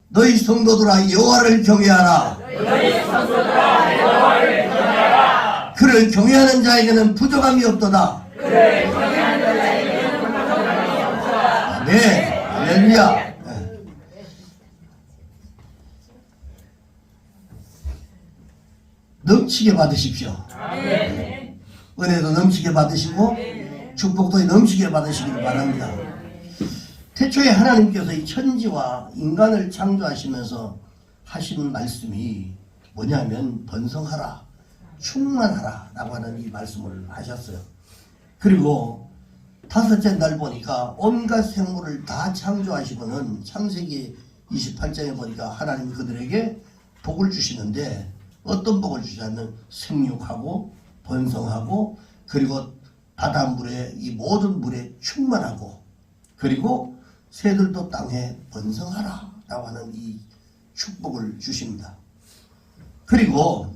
너희 성도들아 여호와를 경외하라. 그를 경외하는 자에게는 부족함이 없도다. 네, 할렐루야. 넘치게 받으십시오. 은혜도 넘치게 받으시고 축복도 넘치게 받으시기를 바랍니다. 태초에 하나님께서 이 천지와 인간을 창조하시면서 하신 말씀이 뭐냐면 번성하라, 충만하라 라고 하는 이 말씀을 하셨어요. 그리고 다섯째 날 보니까 온갖 생물을 다 창조하시고는 창세기 28장에 보니까 하나님이 그들에게 복을 주시는데 어떤 복을 주시냐면 생육하고 번성하고 그리고 바닷물에 이 모든 물에 충만하고 그리고 새들도 땅에 번성하라 라고 하는 이 축복을 주십니다. 그리고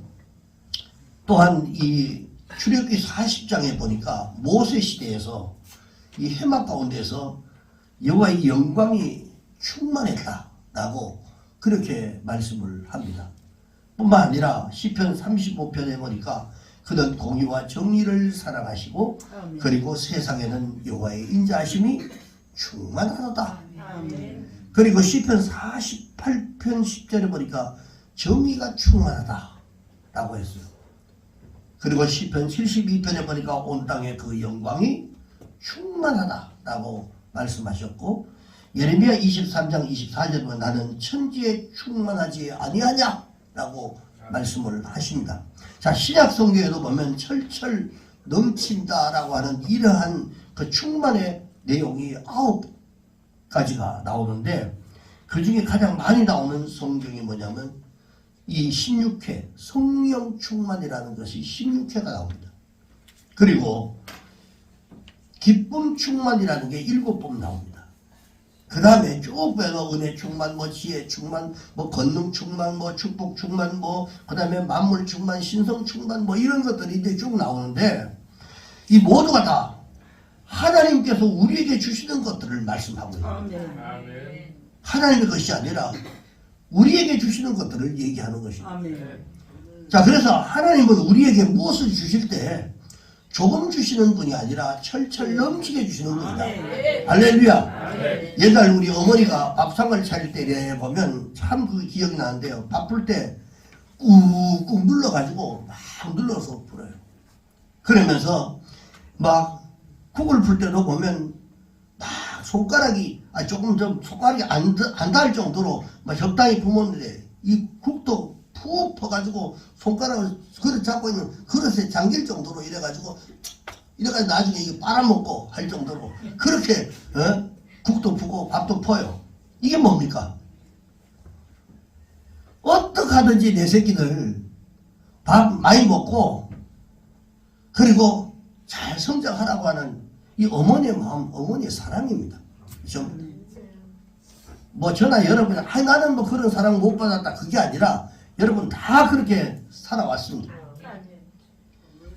또한 이 출애굽기 40장에 보니까 모세 시대에서 이 해막 가운데서 여호와의 영광이 충만했다 라고 그렇게 말씀을 합니다. 뿐만 아니라 시편 35편에 보니까 그는 공의와 정의를 사랑하시고 그리고 세상에는 여호와의 인자하심이 충만하도다. 그리고 시편 48편 10절에 보니까 정의가 충만하다 라고 했어요. 그리고 시편 72편에 보니까 온 땅에 그 영광이 충만하다 라고 말씀하셨고 예레미야 23장 24절에 보면 나는 천지에 충만하지 아니하냐 라고 말씀을 하십니다. 자, 신약 성경에도 보면 철철 넘친다 라고 하는 이러한 그 충만의 내용이 9가지가 나오는데 그 중에 가장 많이 나오는 성경이 뭐냐면 이 16회 성령 충만이라는 것이 16회가 나옵니다. 그리고 기쁨 충만이라는 게 7번 나옵니다. 그 다음에 쭉 빼서 은혜 충만, 뭐 지혜 충만, 뭐 권능 충만, 뭐 축복 충만, 뭐 그 다음에 만물 충만, 신성 충만, 뭐 이런 것들이 이제 쭉 나오는데 이 모두가 다 하나님께서 우리에게 주시는 것들을 말씀하고 있습니다. 하나님의 것이 아니라 우리에게 주시는 것들을 얘기하는 것입니다. 자, 그래서 하나님은 우리에게 무엇을 주실 때 조금 주시는 분이 아니라 철철 넘치게 주시는 분이다. 할렐루야. 옛날 우리 어머니가 밥상을 차릴 때 보면 참 그 기억이 나는데요. 바쁠 때 꾹꾹 눌러가지고 막 눌러서 불어요. 그러면서 막 국을 풀 때도 보면 막 손가락이 조금 좀 손가락이 안 닿을 정도로 막 적당히 부었는데 이 국도 푹 퍼가지고 손가락을 그릇 잡고 있는 그릇에 잠길 정도로 이래가지고 나중에 이거 빨아먹고 할 정도로 그렇게 국도 푸고 밥도 퍼요. 이게 뭡니까? 어떻게 하든지 내 새끼들 밥 많이 먹고 그리고 잘 성장하라고 하는 이 어머니의 마음, 어머니의 사랑입니다. 그렇죠? 뭐 저나 여러분이 나는 뭐 그런 사랑 못 받았다 그게 아니라 여러분 다 그렇게 살아왔습니다.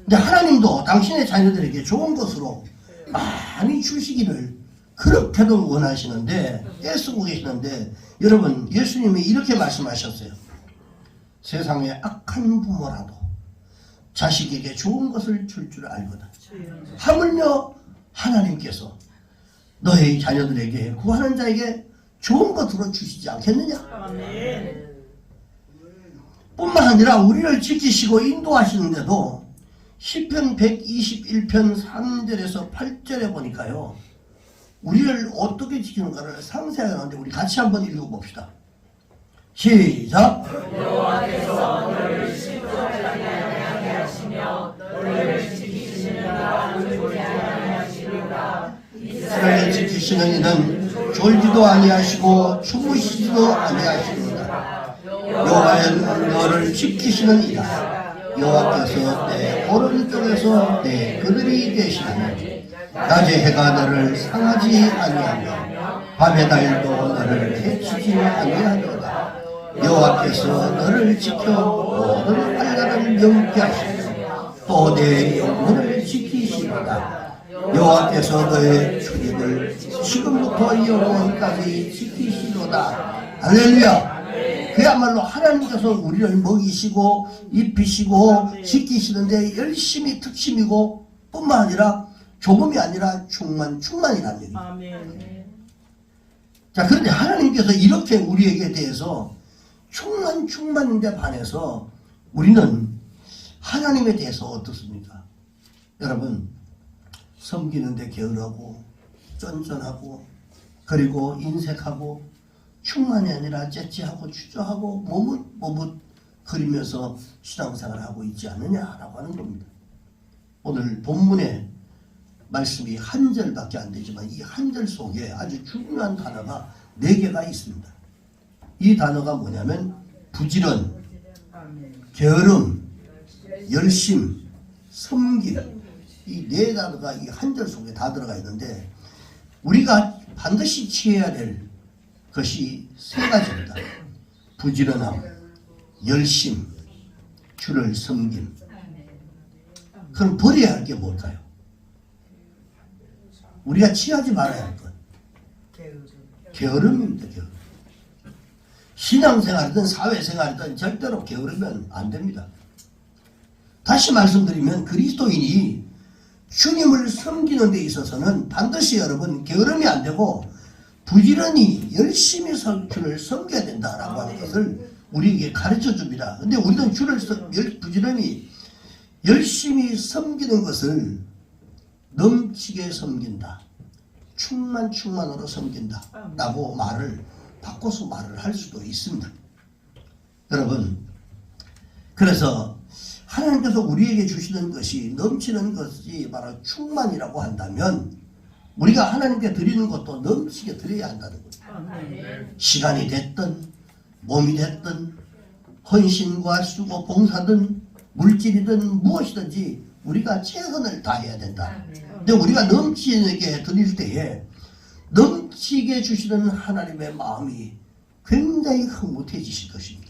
근데 하나님도 당신의 자녀들에게 좋은 것으로 많이 주시기를 그렇게도 원하시는데 애쓰고 계시는데 여러분 예수님이 이렇게 말씀하셨어요. 세상에 악한 부모라도 자식에게 좋은 것을 줄 줄 알거든. 하물며 하나님께서 너의 자녀들에게 구하는 자에게 좋은 것으로 주시지 않겠느냐? 뿐만 아니라 우리를 지키시고 인도하시는데도 시편 121편 3절에서 8절에 보니까요. 우리를 어떻게 지키는가를 상세하게 하는데 우리 같이 한번 읽어봅시다. 시작! 여호와께서 너를 심부름하게 하시며 너를 지키시느니라 졸지 아니하시리라. 이스라엘을 지키시는 이는 졸지도 아니하시고 주무시지도 아니하시리라. 여호와는 너를 지키시는 이다. 여호와께서 내 오른쪽에서 내 그늘이 되시나니 낮에 해가 너를 상하지 아니하며 밤의 달도 너를 해치지 아니하리로다. 여호와께서 너를 지켜 모든 환난을 명케 하시며 또 내 영혼을 지키시리라. 여호와께서 너의 출입을 지금부터 영원까지 지키시리로다. 할렐루야. 그야말로 하나님께서 우리를 먹이시고 입히시고 지키시는데 열심히 특심이고 뿐만 아니라 조금이 아니라 충만이라는 얘기입니다. 아멘. 자, 그런데 하나님께서 이렇게 우리에게 대해서 충만인데 반해서 우리는 하나님에 대해서 어떻습니까? 여러분, 섬기는데 게으르고 쫀쫀하고 그리고 인색하고 충만이 아니라 째째하고 추저하고 머뭇 그리면서 신앙생활을 하고 있지 않느냐라고 하는 겁니다. 오늘 본문의 말씀이 한 절밖에 안 되지만 이 한 절 속에 아주 중요한 단어가 4개가 있습니다. 이 단어가 뭐냐면 부지런, 게으름, 열심, 섬김, 이 4단어가 이 한 절 속에 다 들어가 있는데 우리가 반드시 취해야 될 것이 3가지입니다. 부지런함, 열심, 주를 섬김. 그럼 버려야 할 게 뭘까요? 우리가 취하지 말아야 할 것. 게으름입니다. 게으름. 신앙생활이든 사회생활이든 절대로 게으르면 안 됩니다. 다시 말씀드리면 그리스도인이 주님을 섬기는 데 있어서는 반드시 여러분 게으름이 안 되고 부지런히 열심히 주를 섬겨야 된다라고 하는 것을 우리에게 가르쳐 줍니다. 근데 우리는 주를 부지런히 열심히 섬기는 것을 넘치게 섬긴다. 충만으로 섬긴다. 라고 말을 바꿔서 말을 할 수도 있습니다. 여러분, 그래서 하나님께서 우리에게 주시는 것이 넘치는 것이 바로 충만이라고 한다면 우리가 하나님께 드리는 것도 넘치게 드려야 한다는 거예요. 시간이 됐든 몸이 됐든 헌신과 수고 봉사든 물질이든 무엇이든지 우리가 최선을 다해야 된다. 근데 우리가 넘치게 드릴 때에 넘치게 주시는 하나님의 마음이 굉장히 흐뭇해지실 것입니다.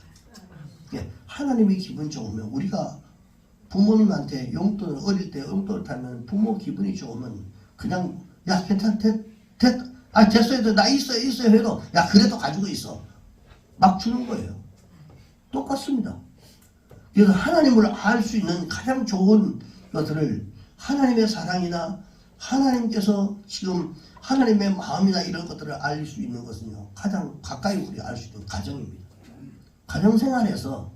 하나님이 기분 좋으면 우리가 부모님한테 용돈을 어릴 때 용돈을 타면 부모 기분이 좋으면 그냥 야 괜찮대 됐어요 나 있어요 해도 야 그래도 가지고 있어 막 주는 거예요. 똑같습니다. 그래서 하나님을 알 수 있는 가장 좋은 것들을 하나님의 사랑이나 하나님께서 지금 하나님의 마음이나 이런 것들을 알 수 있는 것은요 가장 가까이 우리 알 수 있는 가정입니다. 가정생활에서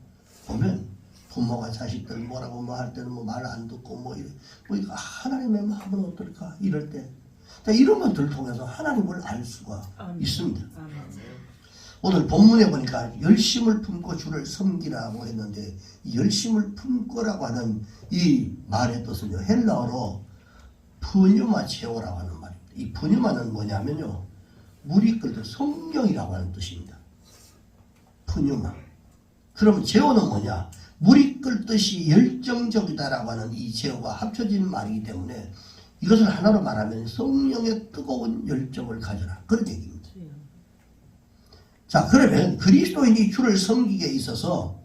보면 부모가 자식들 뭐라고 뭐 할 때는 뭐 말 안 듣고 뭐 하나님의 마음은 어떨까 이럴 때 이런 것들을 통해서 하나님을 알 수가 있습니다. 오늘 본문에 보니까 열심을 품고 주를 섬기라고 했는데 이 열심을 품고라고 하는 이 말의 뜻은요 헬라어로 푸뉴마 체오라고 하는 말입니다. 이 푸뉴마는 뭐냐면요 물이 끓듯 성령이라고 하는 뜻입니다. 푸뉴마. 그러면 제오는 뭐냐? 물이 끓듯이 열정적이다라고 하는 이 제오가 합쳐진 말이기 때문에 이것을 하나로 말하면 성령의 뜨거운 열정을 가져라 그런 얘기입니다. 자, 그러면 그리스도인이 주를 섬기기에 있어서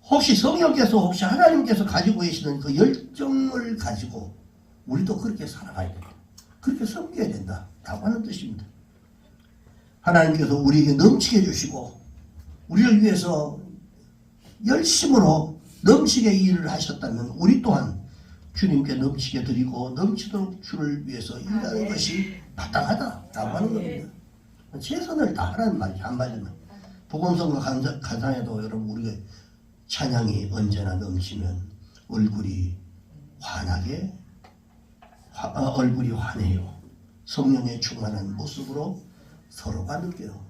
혹시 성령께서 혹시 하나님께서 가지고 계시는 그 열정을 가지고 우리도 그렇게 살아가야 된다. 그렇게 섬겨야 된다라고 하는 뜻입니다. 하나님께서 우리에게 넘치게 주시고 우리를 위해서 열심으로 넘치게 일을 하셨다면 우리 또한 주님께 넘치게 드리고 넘치도록 주를 위해서 일하는 것이 마땅하다라고 하는 겁니다. 최선을 다하라는 말이 한마디면 복음성과 가상에도 여러분 우리가 찬양이 언제나 넘치면 얼굴이 환해요. 성령의 충만한 모습으로 서로가 느껴요.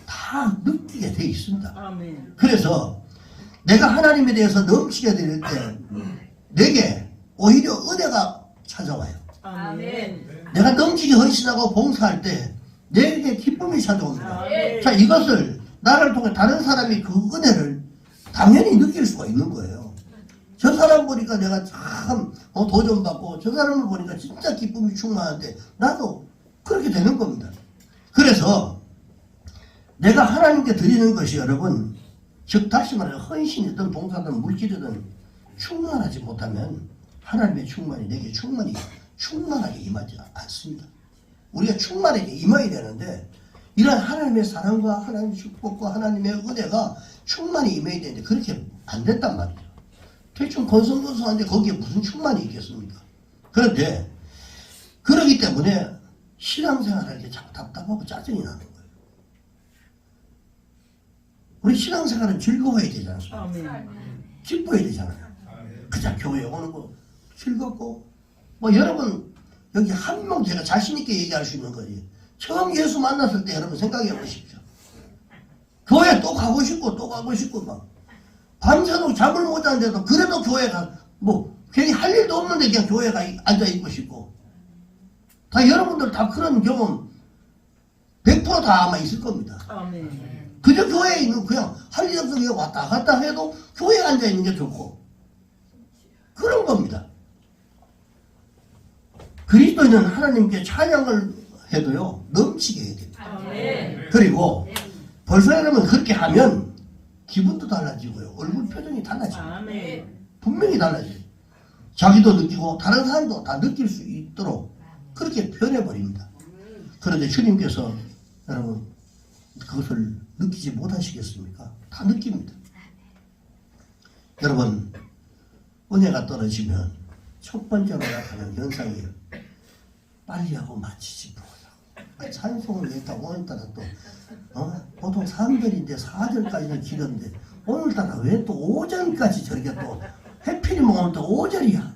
다 느끼게 돼 있습니다. 아멘. 그래서 내가 하나님에 대해서 넘치게 드릴 때 내게 오히려 은혜가 찾아와요. 아멘. 내가 넘치게 헌신하고 봉사할 때 내게 기쁨이 찾아옵니다. 아멘. 자, 이것을 나를 통해 다른 사람이 그 은혜를 당연히 느낄 수가 있는 거예요. 저 사람 보니까 내가 참 도전받고 저 사람을 보니까 진짜 기쁨이 충만한데 나도 그렇게 되는 겁니다. 그래서 내가 하나님께 드리는 것이 여러분 즉 다시 말해 헌신이든 봉사든 물질이든 충만하지 못하면 하나님의 충만이 내게 충만하게 임하지 않습니다. 우리가 충만하게 임해야 되는데 이런 하나님의 사랑과 하나님의 축복과 하나님의 은혜가 충만히 임해야 되는데 그렇게 안 됐단 말이죠. 대충 건성건성한데 거기에 무슨 충만이 있겠습니까? 그런데 그러기 때문에 신앙생활할 때 참 답답하고 짜증이 나는 거예요. 우리 신앙생활은 즐거워야 되지 않습니까? 아멘. 기뻐야 되잖아요. 그냥 교회 오는 거 즐겁고 뭐 여러분 여기 한 명 제가 자신 있게 얘기할 수 있는 거지. 처음 예수 만났을 때 여러분 생각해 보십시오. 교회 또 가고 싶고 또 가고 싶고 막 밤새도록 잠을 못 자는데도 그래도 교회 뭐 괜히 할 일도 없는데 그냥 교회 앉아 있고 싶고 다 여러분들 다 그런 경험 100%다 아마 있을 겁니다. 아멘. 그저 교회에 있는 그냥 할 일 없어 그냥 왔다 갔다 해도 교회에 앉아 있는 게 좋고 그런 겁니다. 그리스도인은 하나님께 찬양을 해도요 넘치게 해야 됩니다. 아멘. 그리고 벌써 여러분 그렇게 하면 기분도 달라지고요 얼굴 표정이 달라져요. 아멘. 분명히 달라져요. 자기도 느끼고 다른 사람도 다 느낄 수 있도록 그렇게 변해버립니다. 그런데 주님께서 여러분 그것을 느끼지 못하시겠습니까? 다 느낍니다. 여러분 은혜가 떨어지면 첫 번째로 나타나는 현상이 빨리 하고 마치지 뭐야. 찬송을 했다고 오늘따라 또 보통 3절인데 4절까지는 길었는데 오늘따라 왜 또 5절까지 저렇게 또 해필이면 오늘 또 5절이야.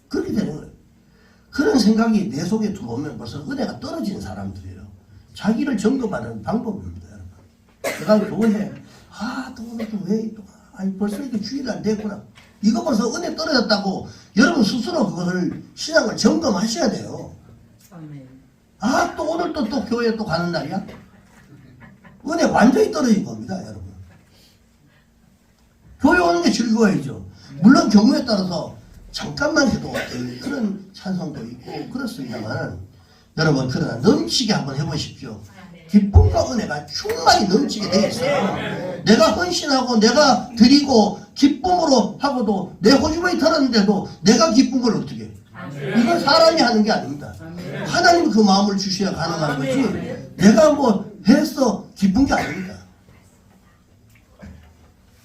그렇게 되는 거예요. 그런 생각이 내 속에 들어오면 벌써 은혜가 떨어지는 사람들이에요. 자기를 점검하는 방법입니다. 여러분. 내가 교회 또 오늘 또 왜 또 아니 벌써 이렇게 주일이 안 됐구나. 이거 벌써 은혜 떨어졌다고 여러분 스스로 그것을 신앙을 점검하셔야 돼요. 아멘. 또 오늘 또 교회 또 가는 날이야? 은혜 완전히 떨어진 겁니다, 여러분. 교회 오는 게 즐거워야죠. 물론 경우에 따라서 잠깐만 해도 그런 찬송도 있고 그렇습니다만 여러분 그러나 넘치게 한번 해보십시오. 기쁨과 은혜가 충만히 넘치게 되어 있어요. 내가 헌신하고 내가 드리고 기쁨으로 하고도 내 호주머니 털었는데도 내가 기쁜 걸 어떻게 해? 이건 사람이 하는 게 아닙니다. 하나님이 그 마음을 주셔야 가능한 거지 내가 뭐 해서 기쁜 게 아닙니다.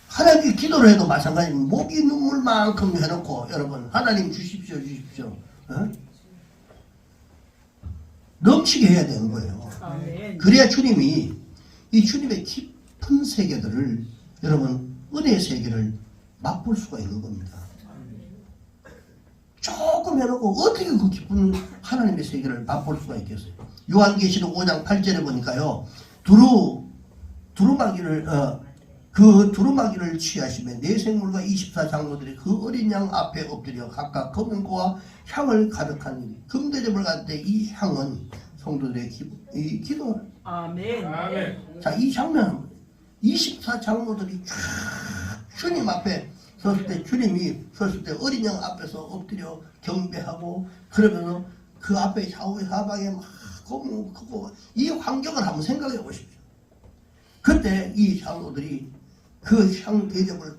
하나님께 기도를 해도 마찬가지입니다. 목이 눈물만큼 해놓고 여러분 하나님 주십시오 주십시오 넘치게 해야 되는 거예요. 아멘. 그래야 주님이 이 주님의 깊은 세계들을 여러분 은혜의 세계를 맛볼 수가 있는 겁니다. 조금 해놓고 어떻게 그 깊은 하나님의 세계를 맛볼 수가 있겠어요. 요한계시록 5장 8절에 보니까요 그 두루마기를 취하시며 네 생물과 24장로들이 그 어린 양 앞에 엎드려 각각 검은고와 향을 가득한 일이 금대접을 받을 때 이 향은 성도들의 기도. 아멘. 자, 이 장면 24장로들이 쫙 주님 앞에 섰을 때 주님이 섰을 때 어린 양 앞에서 엎드려 경배하고 그러면서 그 앞에 좌우 사방에 막 검은 크고 이 환경을 한번 생각해 보십시오. 그때 이 장로들이 그 향 대접을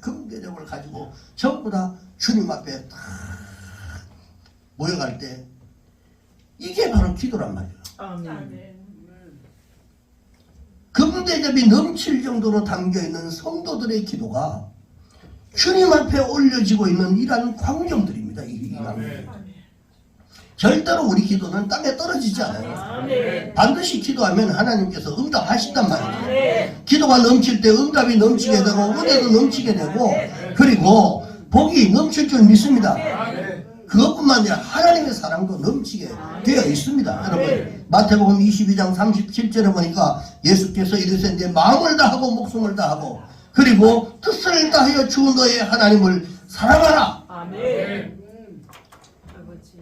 금 대접을 가지고 전부 다 주님 앞에 다 모여갈 때 이게 바로 기도란 말이에요. 아멘. 금 대접이 넘칠 정도로 담겨 있는 성도들의 기도가 주님 앞에 올려지고 있는 이러한 광경들입니다. 이 광경. 절대로 우리 기도는 땅에 떨어지지 않아요. 아멘. 반드시 기도하면 하나님께서 응답하신단 말이죠. 아멘. 기도가 넘칠 때 응답이 넘치게 되고 은혜도 넘치게 되고 그리고 복이 넘칠 줄 믿습니다. 그것뿐만 아니라 하나님의 사랑도 넘치게 되어 있습니다. 여러분 마태복음 22장 37절에 보니까 예수께서 이르시되 내 마음을 다하고 목숨을 다하고 그리고 뜻을 다하여 주 너의 하나님을 사랑하라. 아멘.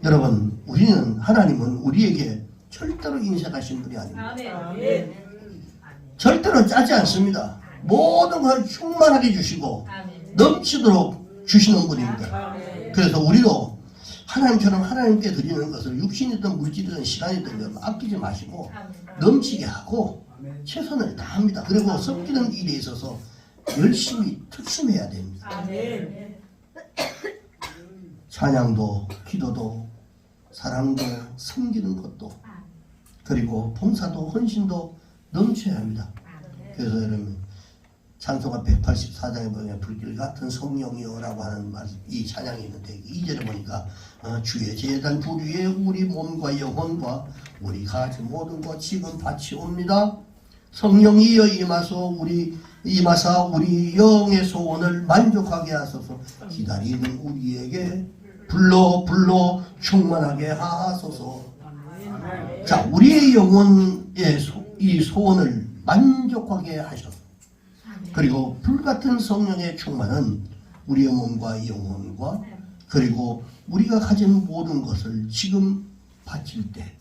여러분 우리는 하나님은 우리에게 절대로 인색하신 분이 아닙니다. 아멘. 절대로 짜지 않습니다. 모든 걸 충만하게 주시고 넘치도록 주시는 분입니다. 그래서 우리도 하나님처럼 하나님께 드리는 것을 육신이든 물질이든 시간이든 아끼지 마시고 넘치게 하고 최선을 다합니다. 그리고 섬기는 일에 있어서 열심히 특심해야 됩니다. 아멘. 찬양도 기도도 사랑도 섬기는 것도 그리고 봉사도 헌신도 넘쳐야 합니다. 그래서 여러분 찬송가 184장에 보면 불길 같은 성령이여라고 하는 이 찬양이 있는데 2절에 보니까 주의 제단 불 위에 우리 몸과 영혼과 우리 가진 모든 것 지금 바치옵니다. 성령이여 임하사 우리 영의 소원을 만족하게 하소서. 기다리는 우리에게 불러 충만하게 하소서. 자, 우리의 영혼의 이 소원을 만족하게 하소서. 그리고 불같은 성령의 충만은 우리의 몸과 영혼과 그리고 우리가 가진 모든 것을 지금 바칠 때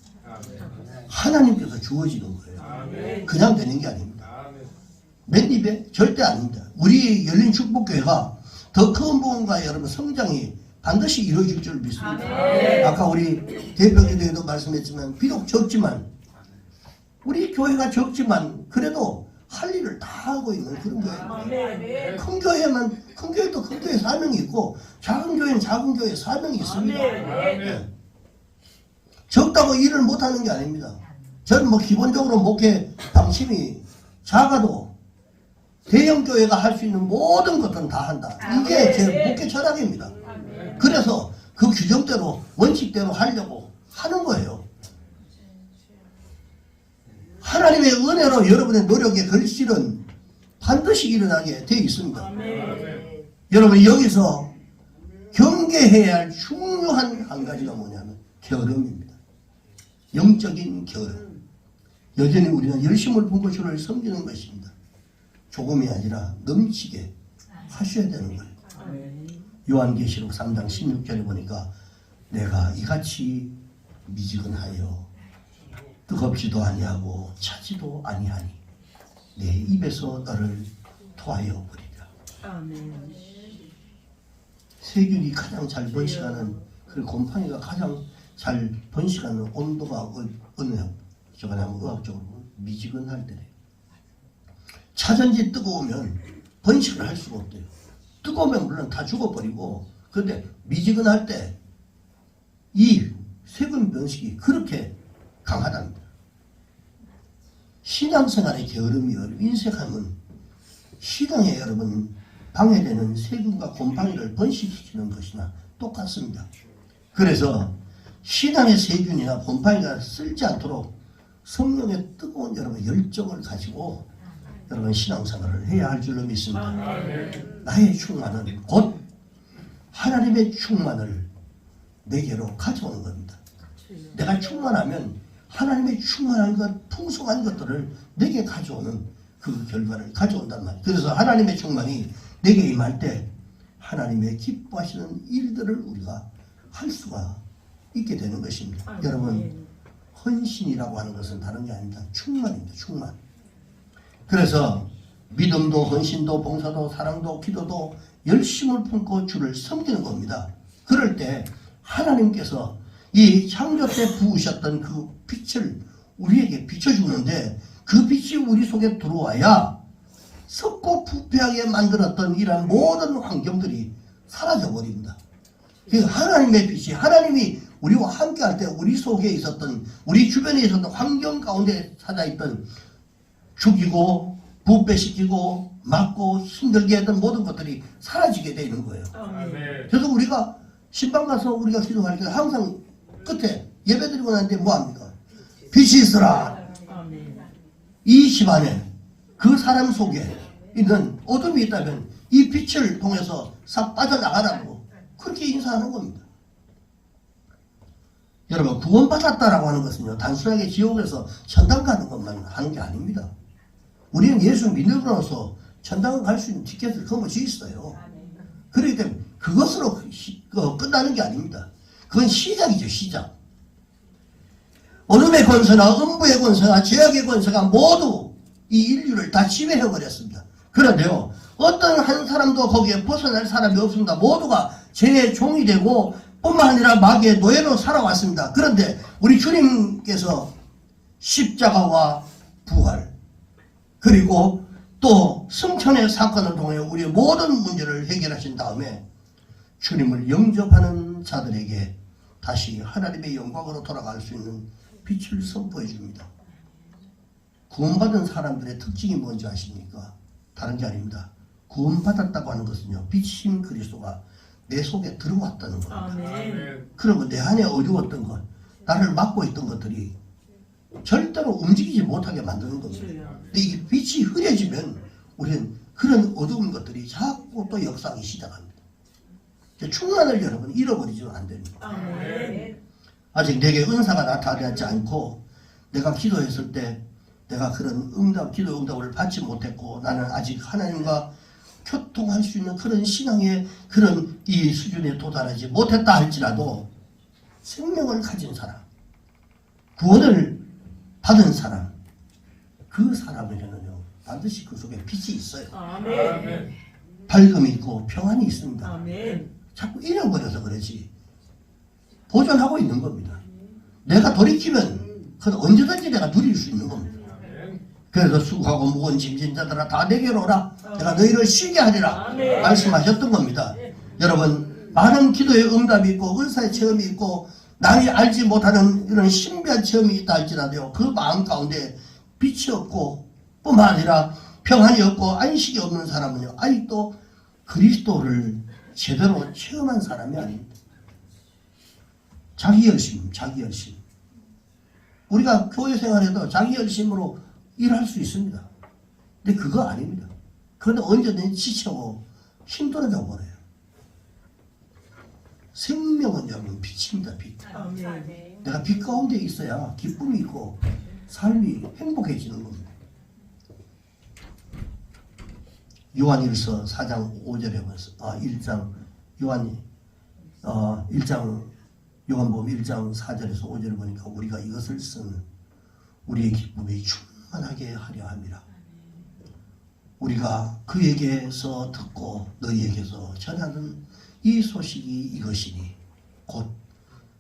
하나님께서 주어지는 거예요. 그냥 되는 게 아닙니다. 맨입에 절대 아닙니다. 우리 열린 축복교회가 더 큰 부분과 여러분 성장이 반드시 이루어질 줄 믿습니다. 아까 우리 대표님들도 말씀했지만 비록 적지만 우리 교회가 적지만 그래도 할 일을 다 하고 있는 그런 교회입니다. 큰 교회만 큰 교회도 큰 교회 사명이 있고 작은 교회는 작은 교회 사명이 있습니다. 네. 적다고 일을 못하는 게 아닙니다. 저는 뭐 기본적으로 목회 방침이 작아도 대형 교회가 할 수 있는 모든 것들은 다 한다. 이게 제 목회 철학입니다. 그래서 그 규정대로 원칙대로 하려고 하는 거예요. 하나님의 은혜로 여러분의 노력의 결실은 반드시 일어나게 되어 있습니다. 여러분 여기서 경계해야 할 중요한 한 가지가 뭐냐면 게으름입니다. 영적인 게으름. 여전히 우리는 열심을 품고 주를 섬기는 것입니다. 조금이 아니라 넘치게 하셔야 되는 거예요. 요한계시록 3장 16절에 보니까 내가 이같이 미지근하여 뜨겁지도 아니하고 차지도 아니하니 내 입에서 너를 토하여 버리라. 세균이 가장 잘 번식하는 그리고 곰팡이가 가장 잘 번식하는 온도가 어느 저번에 한번 의학적으로 미지근할 때래요. 차전지 뜨거우면 번식을 할 수가 없대요. 뜨거우면 물론 다 죽어버리고 그런데 미지근할 때 이 세균 번식이 그렇게 강하답니다. 신앙생활의 게으름이 인색함은 신앙에 여러분 방해되는 세균과 곰팡이를 번식시키는 것이나 똑같습니다. 그래서 신앙의 세균이나 곰팡이가 쓸지 않도록 성령의 뜨거운 여러분 열정을 가지고 여러분 신앙생활을 해야 할 줄로 믿습니다. 나의 충만은 곧 하나님의 충만을 내게로 가져오는 겁니다. 내가 충만하면 하나님의 충만한 것, 풍성한 것들을 내게 가져오는 그 결과를 가져온단 말이에요. 그래서 하나님의 충만이 내게 임할 때 하나님의 기뻐하시는 일들을 우리가 할 수가 있게 되는 것입니다. 여러분 헌신이라고 하는 것은 다른 게 아닙니다. 충만입니다. 충만. 그래서 믿음도 헌신도 봉사도 사랑도 기도도 열심을 품고 주를 섬기는 겁니다. 그럴 때 하나님께서 이 창조 때 부으셨던 그 빛을 우리에게 비춰주는데 그 빛이 우리 속에 들어와야 썩고 부패하게 만들었던 이러한 모든 환경들이 사라져버립니다. 하나님의 빛이 하나님이 우리와 함께할 때 우리 속에 있었던 우리 주변에 있었던 환경 가운데 찾아있던 죽이고 부패시키고 막고 힘들게 했던 모든 것들이 사라지게 되는 거예요. 그래서 우리가 신방 가서 우리가 기도할 때 항상 끝에 예배드리고 나는데 뭐합니까? 빛이 있으라. 이 집안에 그 사람 속에 있는 어둠이 있다면 이 빛을 통해서 싹 빠져나가라고 그렇게 인사하는 겁니다. 여러분 구원받았다라고 하는 것은요 단순하게 지옥에서 천당 가는 것만 하는 게 아닙니다. 우리는 예수 믿는 거로서 천당 갈 수 있는 티켓을 거머쥐 있어요. 그렇기 때문에 그것으로 끝나는 게 아닙니다. 그건 시작이죠. 시작. 어둠의 권세나 음부의 권세나 죄악의 권세가 모두 이 인류를 다 지배해버렸습니다. 그런데요 어떤 한 사람도 거기에 벗어날 사람이 없습니다. 모두가 죄의 종이 되고 뿐만 아니라 마귀의 노예로 살아왔습니다. 그런데 우리 주님께서 십자가와 부활 그리고 또 승천의 사건을 통해 우리의 모든 문제를 해결하신 다음에 주님을 영접하는 자들에게 다시 하나님의 영광으로 돌아갈 수 있는 빛을 선포해 줍니다. 구원받은 사람들의 특징이 뭔지 아십니까? 다른 게 아닙니다. 구원받았다고 하는 것은요, 빛인 그리스도가 내 속에 들어왔다는 겁니다. 아멘. 그러면 내 안에 어두웠던 것, 나를 막고 있던 것들이 절대로 움직이지 못하게 만드는 겁니다. 근데 이게 빛이 흐려지면 우리는 그런 어두운 것들이 자꾸 또 역사하기 시작합니다. 충만을 여러분 잃어버리지는 안 됩니다. 아멘. 아직 내게 은사가 나타나지 않고 내가 기도했을 때 내가 그런 기도 응답을 받지 못했고 나는 아직 하나님과 교통할 수 있는 그런 신앙의 그런 이 수준에 도달하지 못했다 할지라도 생명을 가진 사람, 구원을 받은 사람, 그 사람에게는요 반드시 그 속에 빛이 있어요. 아멘. 밝음이 있고 평안이 있습니다. 아멘. 자꾸 잃어버려서 그렇지 보존하고 있는 겁니다. 내가 돌이키면 그건 언제든지 내가 누릴 수 있는 겁니다. 그래서 수고하고 무거운 짐진 자들아 다 내게로 오라. 내가 너희를 쉬게 하리라 말씀하셨던 겁니다. 여러분 많은 기도의 응답이 있고 은사의 체험이 있고 남이 알지 못하는 이런 신비한 체험이 있다 할지라도요 그 마음 가운데 빛이 없고 뿐만 아니라 평안이 없고 안식이 없는 사람은요 아직도 그리스도를 제대로 체험한 사람이 아닙니다. 자기 열심. 우리가 교회 생활에도 자기 열심으로 일할 수 있습니다. 근데 그거 아닙니다. 그런데 언제든지 지치고 힘들어져 버려요. 생명은 여러분 빛입니다. 빛. 아멘. 내가 빛 가운데 있어야 기쁨이 있고 삶이 행복해지는 겁니다. 요한일서 4장 5절에 보면서 1장 요한복음 1장 4절에서 5절에 보니까 우리가 이것을 쓰는 우리의 기쁨이 충만하게 하려 함이라. 우리가 그에게서 듣고 너희에게서 전하는 이 소식이 이것이니 곧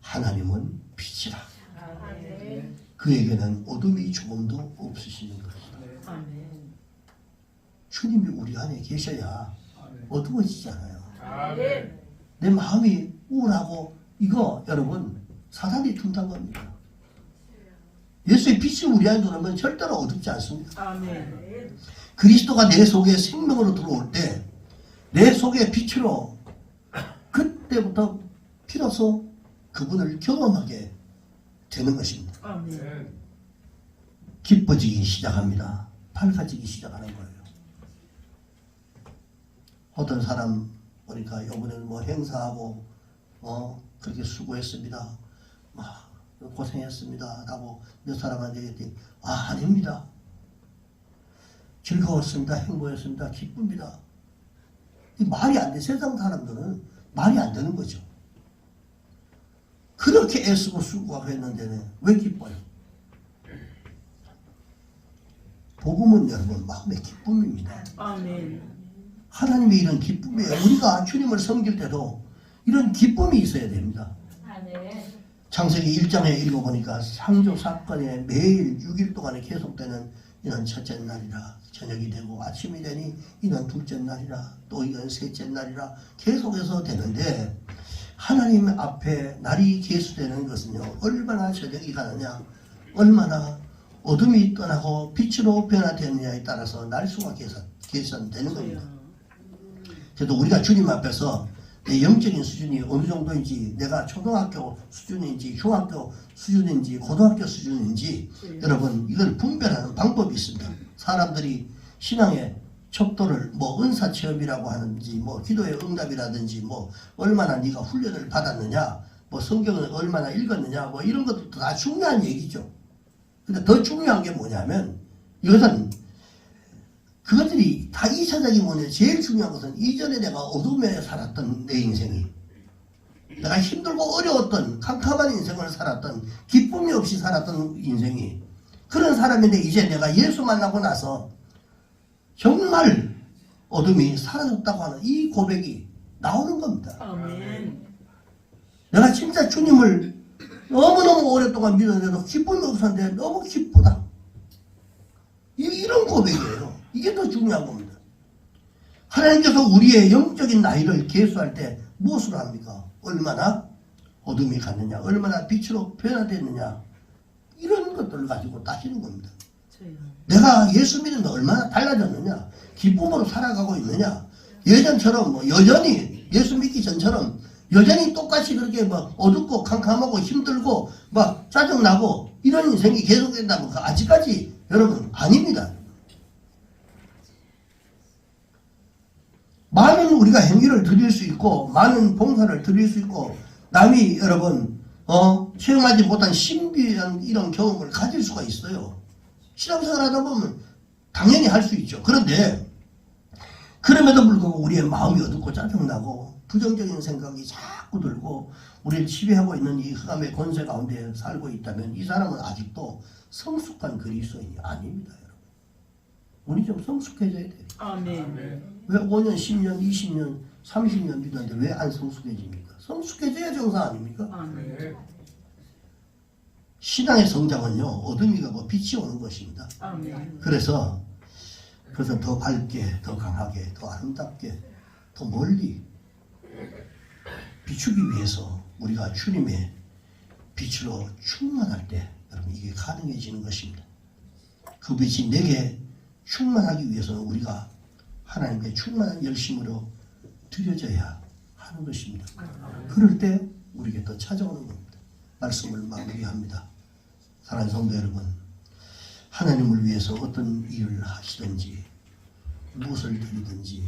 하나님은 빛이라. 그에게는 어둠이 조금도 없으시는 것이다. 아멘. 주님이 우리 안에 계셔야 어두워지지 않아요. 아멘. 내 마음이 우울하고 이거 여러분 사단이 둔단 겁니다. 예수의 빛이 우리 안에 들어오면 절대로 어둡지 않습니다. 아멘. 그리스도가 내 속에 생명으로 들어올 때 내 속에 빛으로 그때부터 비로소 그분을 경험하게 되는 것입니다. 아멘. 기뻐지기 시작합니다. 밝아지기 시작하는 거예요. 어떤 사람 보니까 이번에는 뭐 행사하고 그렇게 수고했습니다. 고생했습니다. 라고 몇 사람한테 얘기했더니 아닙니다. 즐거웠습니다. 행복했습니다. 기쁩니다. 이 말이 안 돼. 세상 사람들은 말이 안 되는 거죠. 그렇게 애쓰고 수고하고 했는데 왜 기뻐요? 복음은 여러분 마음의 기쁨입니다. 아멘. 하나님의 이런 기쁨이에요. 우리가 주님을 섬길 때도 이런 기쁨이 있어야 됩니다. 창세기 1장에 읽어보니까 창조 사건에 매일 6일 동안에 계속되는 이는 첫째 날이라 저녁이 되고 아침이 되니 이는 둘째 날이라 또 이건 셋째 날이라 계속해서 되는데 하나님 앞에 날이 계수되는 것은요 얼마나 저녁이 가느냐 얼마나 어둠이 떠나고 빛으로 변화되느냐에 따라서 날수가 계산되는 겁니다. 그래도 우리가 주님 앞에서 내 영적인 수준이 어느 정도인지 내가 초등학교 수준인지 중학교 수준인지 고등학교 수준인지 여러분 이걸 분별하는 방법이 있습니다. 사람들이 신앙의 척도를 뭐 은사 체험이라고 하는지 뭐 기도의 응답이라든지 뭐 얼마나 네가 훈련을 받았느냐 뭐 성경을 얼마나 읽었느냐 뭐 이런 것도 다 중요한 얘기죠. 근데 더 중요한 게 뭐냐면 이것은 그것들이 다 2차적인 문제. 제일 중요한 것은 이전에 내가 어둠에 살았던 내 인생이 내가 힘들고 어려웠던 캄캄한 인생을 살았던 기쁨이 없이 살았던 인생이 그런 사람인데 이제 내가 예수 만나고 나서 정말 어둠이 사라졌다고 하는 이 고백이 나오는 겁니다. 아멘. 내가 진짜 주님을 너무너무 오랫동안 믿었는데도 기쁨이 없었는데 너무 기쁘다. 이런 고백이에요. 이게 더 중요한 겁니다. 하나님께서 우리의 영적인 나이를 계수할 때 무엇으로 합니까? 얼마나 어둠이 갔느냐, 얼마나 빛으로 변화됐느냐. 이런 것들을 가지고 따지는 겁니다. 저요. 내가 예수 믿는데 얼마나 달라졌느냐, 기쁨으로 살아가고 있느냐, 예전처럼 뭐 여전히 예수 믿기 전처럼 여전히 똑같이 그렇게 뭐 어둡고 캄캄하고 힘들고 막 짜증나고 이런 인생이 계속된다면 그 아직까지 여러분 아닙니다. 많은 우리가 행위를 드릴 수 있고 많은 봉사를 드릴 수 있고 남이 여러분 체험하지 못한 신비한 이런 경험을 가질 수가 있어요. 신앙생활 하다 보면 당연히 할 수 있죠. 그런데 그럼에도 불구하고 우리의 마음이 어둡고 짜증나고 부정적인 생각이 자꾸 들고 우리를 지배하고 있는 이 흑암의 권세 가운데 살고 있다면 이 사람은 아직도 성숙한 그리스도인이 아닙니다. 여러분. 우리 좀 성숙해져야 돼요. 아멘. 왜 5년, 10년, 20년, 30년 믿었는데 왜 안 성숙해집니까? 성숙해져야 정상 아닙니까? 아멘. 신앙의 성장은요, 어둠이 가고 빛이 오는 것입니다. 아멘. 그래서 더 밝게, 더 강하게, 더 아름답게, 더 멀리 비추기 위해서 우리가 주님의 빛으로 충만할 때 여러분 이게 가능해지는 것입니다. 그 빛이 내게 충만하기 위해서는 우리가 하나님께 충만한 열심으로 드려져야 하는 것입니다. 그럴 때 우리에게 더 찾아오는 겁니다. 말씀을 마무리합니다. 사랑하는 성도 여러분, 하나님을 위해서 어떤 일을 하시든지 무엇을 드리든지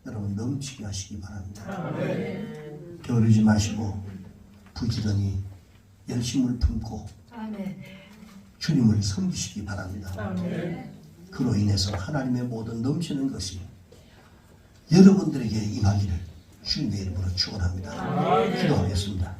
여러분 넘치게 하시기 바랍니다. 게으르지 마시고 부지런히 열심을 품고 주님을 섬기시기 바랍니다. 그로 인해서 하나님의 모든 넘치는 것이 여러분들에게 임하기를 주님의 이름으로 축원합니다. 기도하겠습니다.